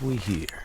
we here?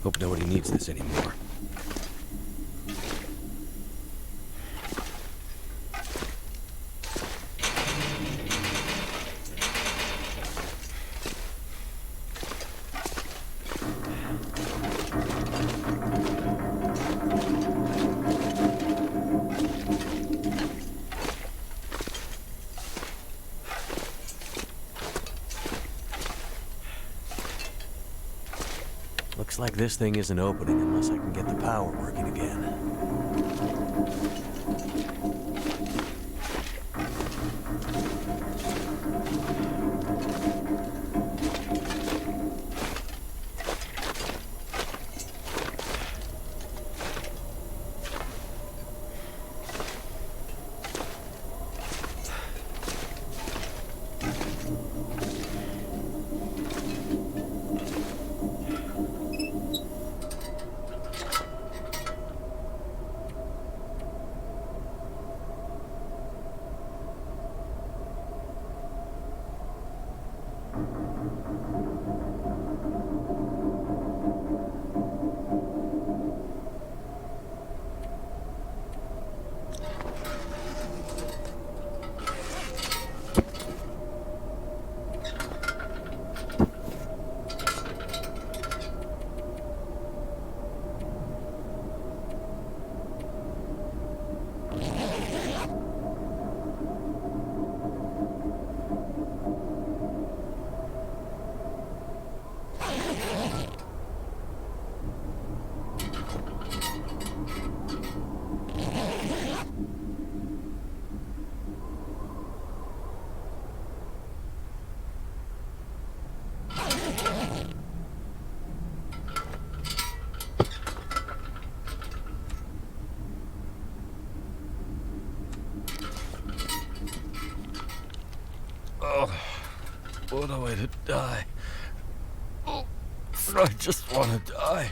Hope nobody needs this anymore. Looks like this thing isn't opening unless I can get the power working again. What a way to die. Oh, I just want to die.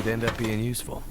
Could end up being useful.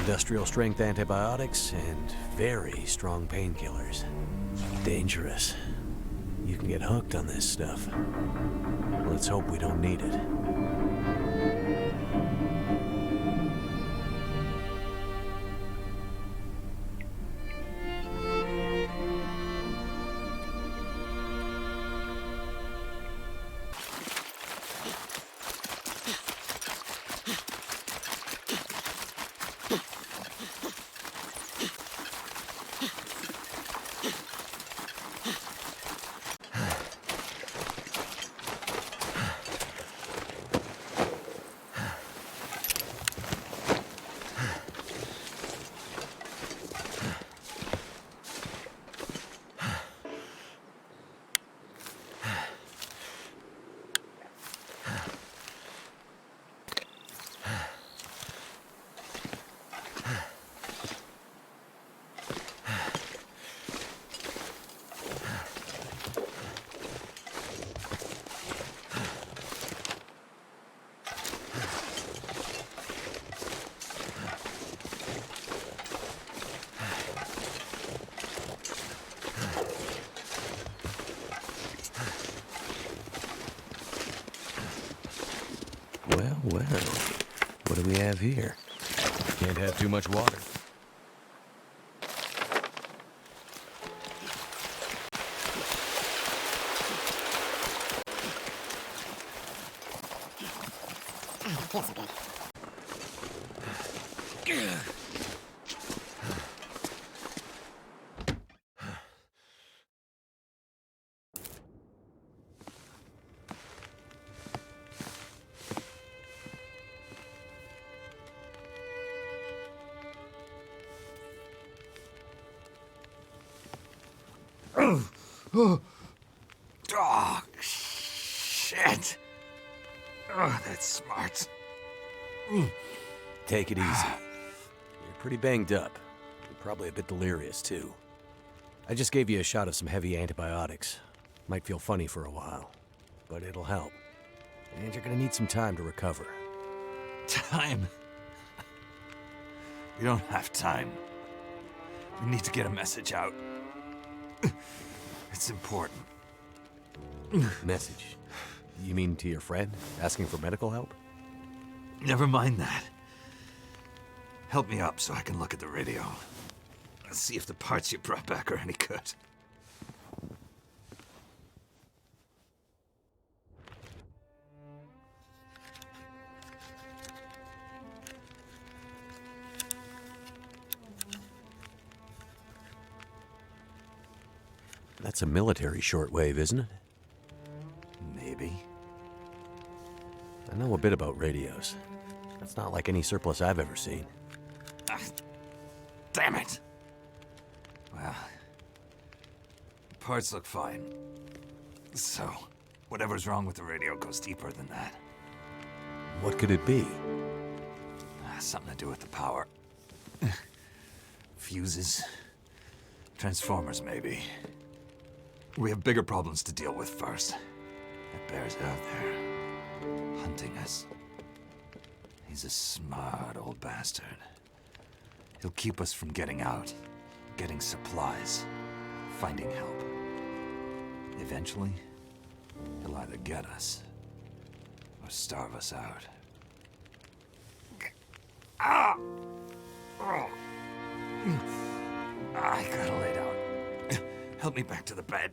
Industrial strength antibiotics and very strong painkillers. Dangerous. You can get hooked on this stuff. Let's hope we don't need it. Well, what do we have here? Can't have too much water. Feels so good. Oh, shit. Oh, that's smart. Take it easy. You're pretty banged up. You're probably a bit delirious, too. I just gave you a shot of some heavy antibiotics. Might feel funny for a while, but it'll help. And you're gonna need some time to recover. Time? We don't have time. We need to get a message out. It's important. Message? You mean to your friend, asking for medical help? Never mind that. Help me up so I can look at the radio. Let's see if the parts you brought back are any good. That's a military shortwave, isn't it? Maybe. I know a bit about radios. That's not like any surplus I've ever seen. Ah, damn it! Well, the parts look fine. So, whatever's wrong with the radio goes deeper than that. What could it be? Something to do with the power. Fuses. Transformers, maybe. We have bigger problems to deal with first. That bear's out there, hunting us. He's a smart old bastard. He'll keep us from getting out, getting supplies, finding help. Eventually, he'll either get us or starve us out. Ah! Oh. I gotta lay down. Help me back to the bed.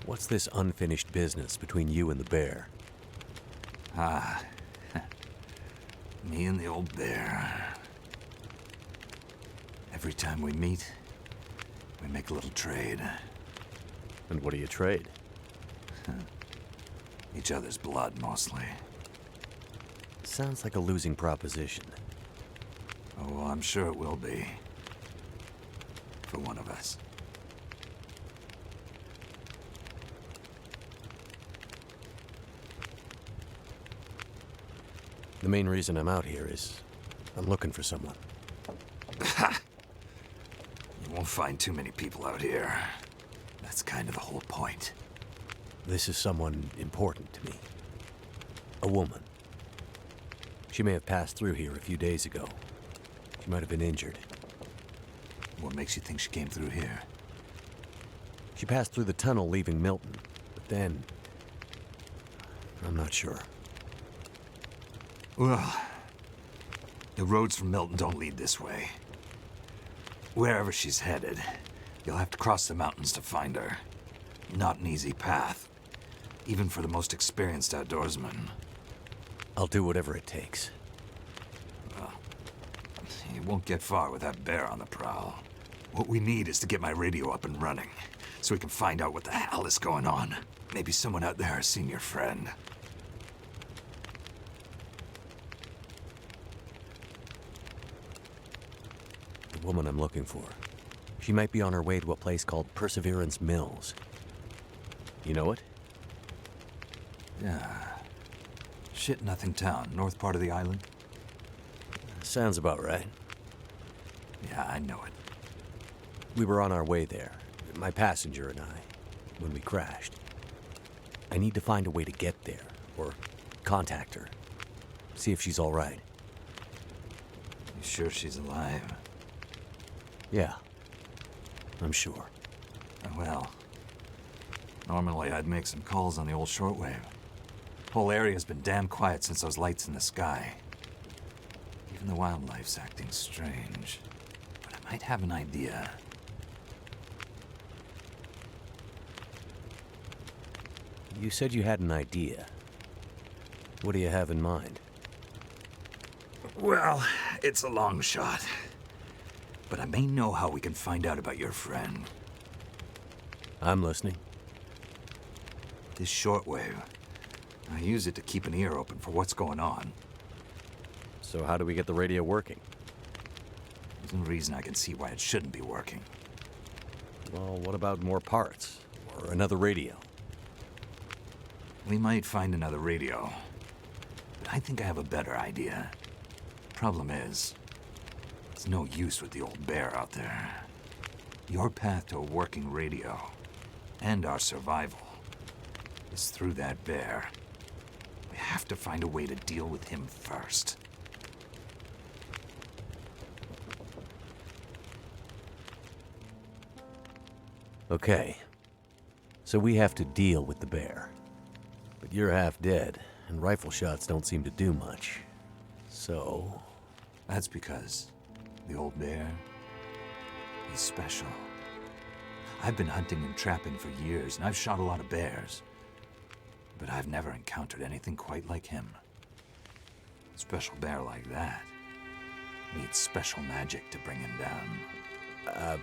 What's this unfinished business between you and the bear? Ah, me and the old bear. Every time we meet, we make a little trade. And what do you trade? Each other's blood, mostly. Sounds like a losing proposition. Oh, I'm sure it will be. For one of us. The main reason I'm out here is I'm looking for someone. You won't find too many people out here. That's kind of the whole point. This is someone important to me. A woman. She may have passed through here a few days ago. She might have been injured. What makes you think she came through here? She passed through the tunnel leaving Milton, but then... I'm not sure. Well, the roads from Milton don't lead this way. Wherever she's headed, you'll have to cross the mountains to find her. Not an easy path, even for the most experienced outdoorsman. I'll do whatever it takes. Well, you won't get far with that bear on the prowl. What we need is to get my radio up and running, so we can find out what the hell is going on. Maybe someone out there has seen your friend. The woman I'm looking for. She might be on her way to a place called Perseverance Mills. You know it? Yeah. Shit-nothing town, north part of the island. Sounds about right. Yeah, I know it. We were on our way there, my passenger and I, when we crashed. I need to find a way to get there, or contact her. See if she's all right. You sure she's alive? Yeah, I'm sure. Well, normally I'd make some calls on the old shortwave. Whole area's been damn quiet since those lights in the sky. Even the wildlife's acting strange. But I might have an idea. You said you had an idea. What do you have in mind? Well, it's a long shot. But I may know how we can find out about your friend. I'm listening. This shortwave, I use it to keep an ear open for what's going on. So how do we get the radio working? There's no reason I can see why it shouldn't be working. Well, what about more parts? Or another radio? We might find another radio. But I think I have a better idea. Problem is, it's no use with the old bear out there. Your path to a working radio, and our survival, is through that bear. We have to find a way to deal with him first. Okay. So we have to deal with the bear. But you're half dead, and rifle shots don't seem to do much. So... That's because the old bear, he's special. I've been hunting and trapping for years, and I've shot a lot of bears. But I've never encountered anything quite like him. A special bear like that needs special magic to bring him down.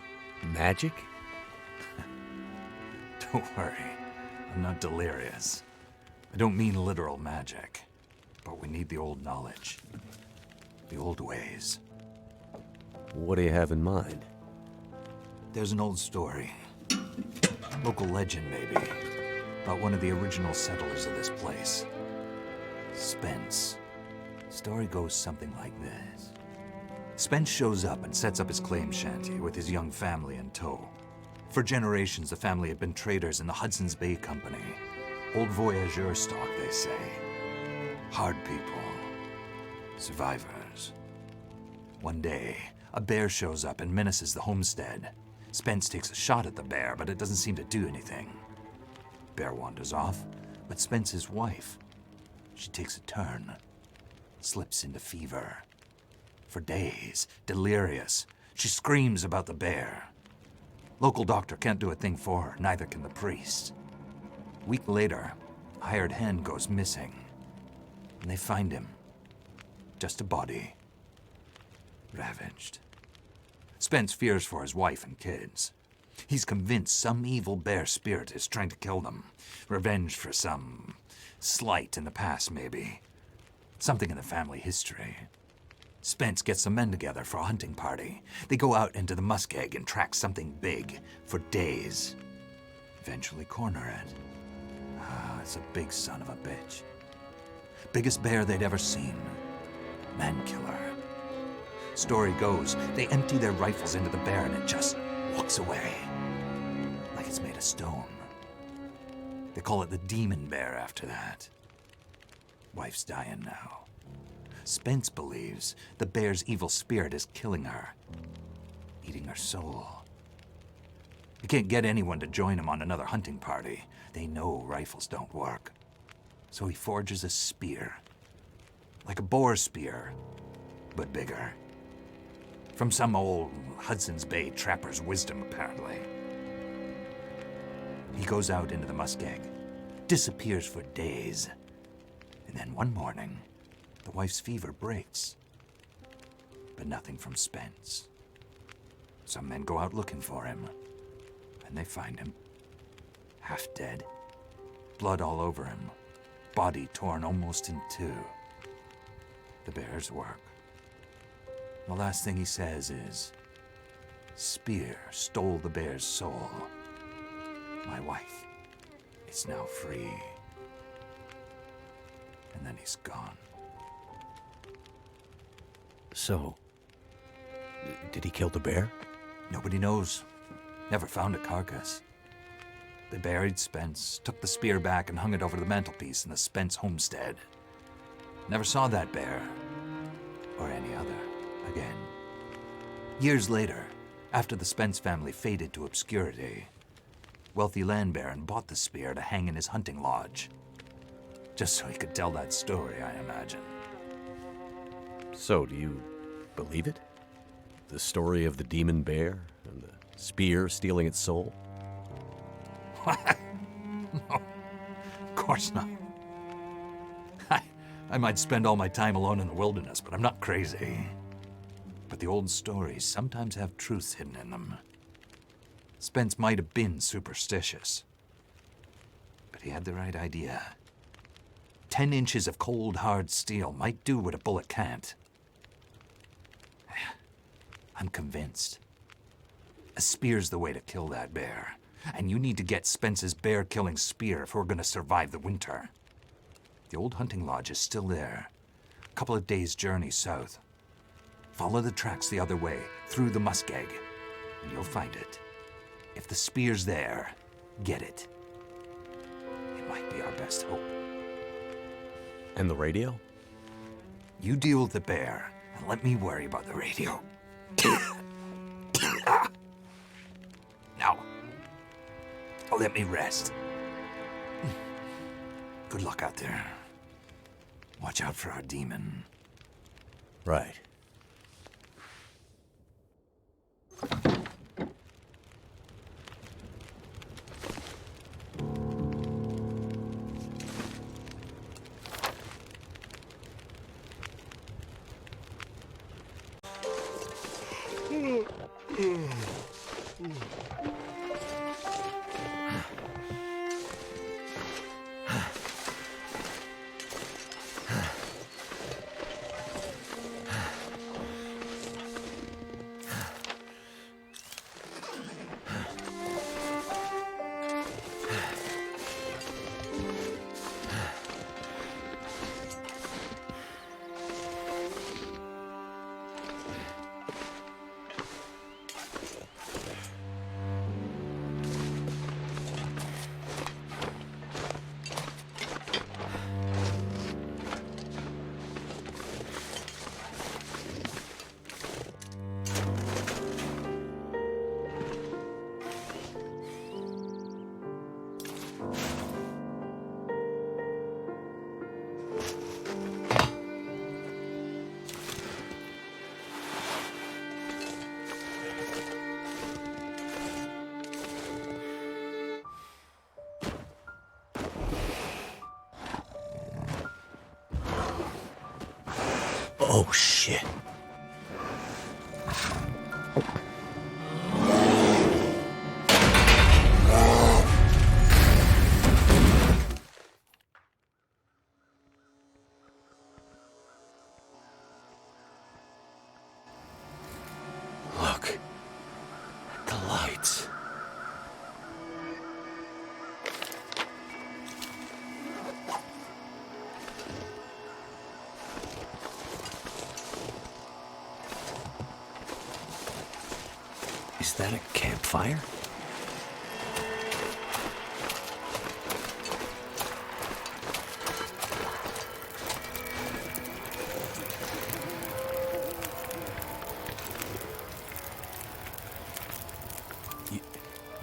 Magic? Don't worry, I'm not delirious. I don't mean literal magic, but we need the old knowledge, the old ways. What do you have in mind? There's an old story, local legend maybe, about one of the original settlers of this place. Spence. Story goes something like this. Spence shows up and sets up his claim shanty with his young family in tow. For generations, the family had been traders in the Hudson's Bay Company. Old voyageur stock, they say. Hard people. Survivors. One day, a bear shows up and menaces the homestead. Spence takes a shot at the bear, but it doesn't seem to do anything. Bear wanders off, but Spence's wife, she takes a turn. Slips into fever. For days, delirious, she screams about the bear. Local doctor can't do a thing for her, neither can the priest. A week later, a hired hand goes missing. And they find him. Just a body. Ravaged. Spence fears for his wife and kids. He's convinced some evil bear spirit is trying to kill them. Revenge for some slight in the past, maybe. Something in the family history. Spence gets some men together for a hunting party. They go out into the muskeg and track something big for days. Eventually corner it. It's a big son of a bitch. Biggest bear they'd ever seen. Man killer. Story goes, they empty their rifles into the bear and it just walks away. Like it's made of stone. They call it the demon bear after that. Wife's dying now. Spence believes the bear's evil spirit is killing her, eating her soul. He can't get anyone to join him on another hunting party. They know rifles don't work. So he forges a spear, like a boar spear, but bigger. From some old Hudson's Bay trapper's wisdom, apparently. He goes out into the muskeg, disappears for days, and then one morning, the wife's fever breaks, but nothing from Spence. Some men go out looking for him, and they find him, half dead, blood all over him, body torn almost in two. The bear's work. The last thing he says is, "Spear stole the bear's soul. My wife is now free." And then he's gone. So, did he kill the bear? Nobody knows. Never found a carcass. They buried Spence, took the spear back and hung it over the mantelpiece in the Spence homestead. Never saw that bear, or any other, again. Years later, after the Spence family faded to obscurity, wealthy land baron bought the spear to hang in his hunting lodge. Just so he could tell that story, I imagine. So, do you believe it? The story of the demon bear and the spear stealing its soul? What? No, of course not. I might spend all my time alone in the wilderness, but I'm not crazy. But the old stories sometimes have truth hidden in them. Spence might have been superstitious, but he had the right idea. 10 inches of cold, hard steel might do what a bullet can't. I'm convinced. A spear's the way to kill that bear, and you need to get Spence's bear-killing spear if we're gonna survive the winter. The old hunting lodge is still there, a couple of days' journey south. Follow the tracks the other way, through the muskeg, and you'll find it. If the spear's there, get it. It might be our best hope. And the radio? You deal with the bear, and let me worry about the radio. Now, let me rest. Good luck out there. Watch out for our demon. Right. Oh, shit. Look. The lights. Is that a campfire?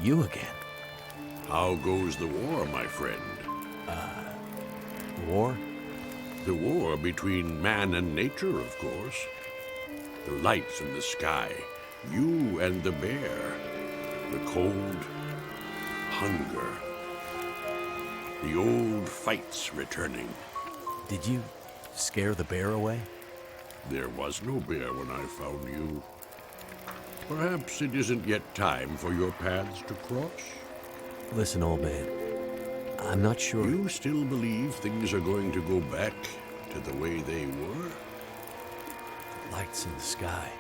You again? How goes the war, my friend? War? The war between man and nature, of course. The lights in the sky, you and the bear, the cold, hunger, the old fights returning. Did you scare the bear away? There was no bear when I found you. Perhaps it isn't yet time for your paths to cross? Listen, old man. I'm not sure. You still believe things are going to go back to the way they were? Lights in the sky.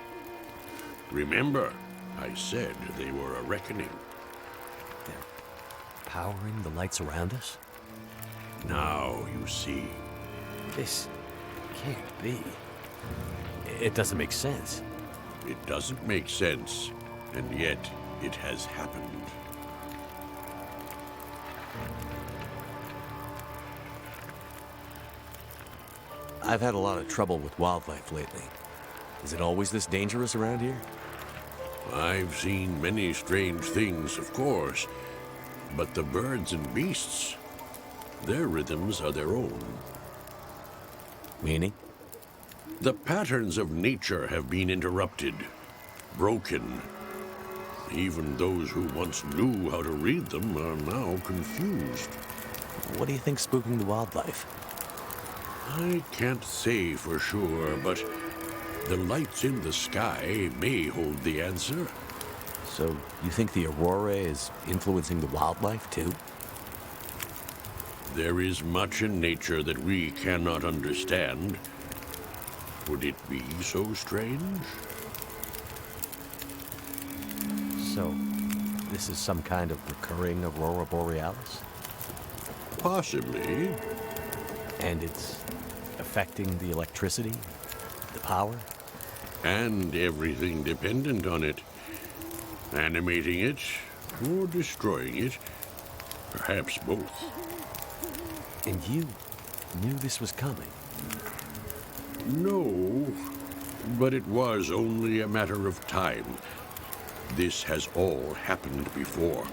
Remember, I said they were a reckoning. They're powering the lights around us? Now you see. This can't be. It doesn't make sense. It doesn't make sense, and yet it has happened. I've had a lot of trouble with wildlife lately. Is it always this dangerous around here? I've seen many strange things, of course, but the birds and beasts, their rhythms are their own. Meaning? The patterns of nature have been interrupted, broken. Even those who once knew how to read them are now confused. What do you think's spooking the wildlife? I can't say for sure, but the lights in the sky may hold the answer. So, you think the aurora is influencing the wildlife, too? There is much in nature that we cannot understand. Would it be so strange? So, this is some kind of recurring aurora borealis? Possibly. And it's affecting the electricity, the power? And everything dependent on it. Animating it, or destroying it. Perhaps both. And you knew this was coming? No, but it was only a matter of time. This has all happened before.